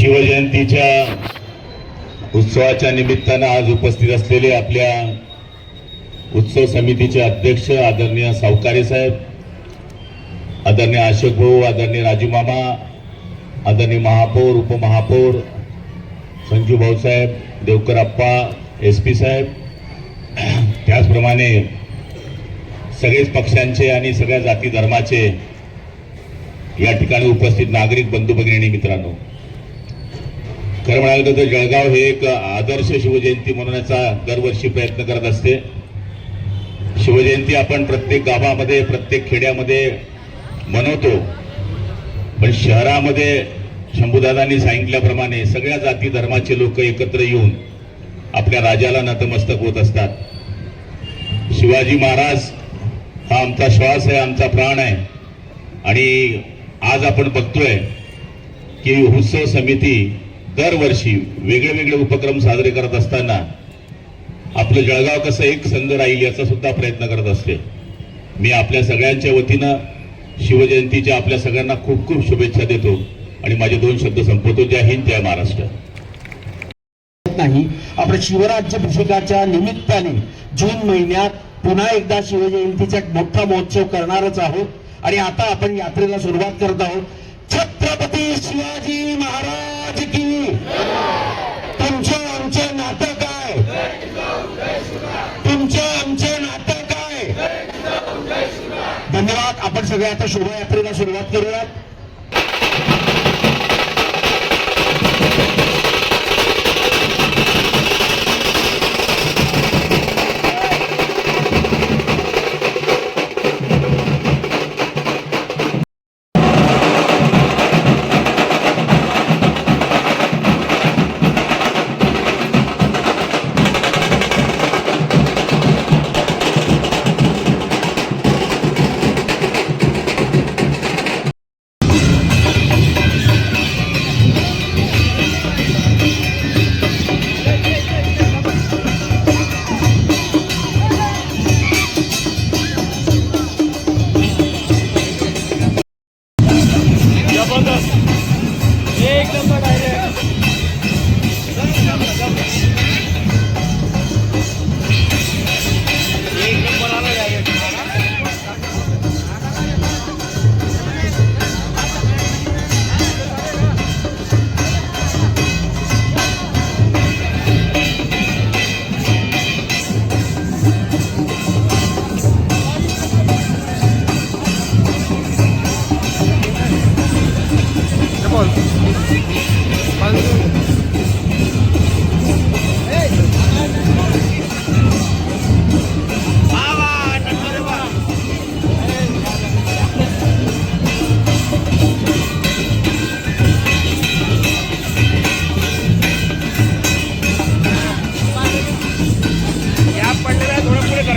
शिवजयंतीच्या उत्सवाच्या निमित्तानं आज उपस्थित असलेले आपल्या उत्सव समितीचे अध्यक्ष आदरणीय सावकारे साहेब, आदरणीय अशोक भाऊ, आदरणीय राजू मामा, आदरणीय महापौर, उपमहापौर संजू भाऊसाहेब, देवकर अप्पा, SP साहेब, त्याचप्रमाणे सगळेच पक्षांचे आणि सगळ्या जाती धर्माचे या ठिकाणी उपस्थित नागरिक बंधू भगिनी मित्रांनो, खरं म्हणाल तर जळगाव हे एक आदर्श शिवजयंती मनवण्याचा दरवर्षी प्रयत्न करत असते. शिवजयंती आपण प्रत्येक गावामध्ये, प्रत्येक खेड्यामध्ये मनवतो, पण शहरामध्ये शंभूदादांनी सांगितल्याप्रमाणे सगळ्या जाती धर्माचे लोक एकत्र येऊन आपल्या राजाला नतमस्तक होत असतात. शिवाजी महाराज हा आमचा श्वास आहे, आमचा प्राण आहे. आणि आज आपण बघतोय की उत्सव समिती दरवर्षी वेगळे वेगळे उपक्रम साजरे करत असताना आपलं जळगाव कसं एक संघ राहील याचा सुद्धा प्रयत्न करत असते. मी आपल्या सगळ्यांच्या वतीनं शिवजयंतीच्या आपल्या सगळ्यांना खूप खूप शुभेच्छा देतो आणि माझे 2 शब्द संपवतो. जय हिंद, जय महाराष्ट्र. नाही, आपण शिवराज्याभिषेकाच्या निमित्ताने जून महिन्यात पुन्हा एकदा शिवजयंतीचा मोठा महोत्सव करणारच आहोत. आणि आता आपण यात्रेला सुरुवात करत आहोत. छत्रपती शिवाजी महाराज की. तुमचं आमचं नातं काय? तुमचं आमचं नातं काय? धन्यवाद. आपण सगळे आता शोभायात्रेला सुरुवात करूयात. एक नंबर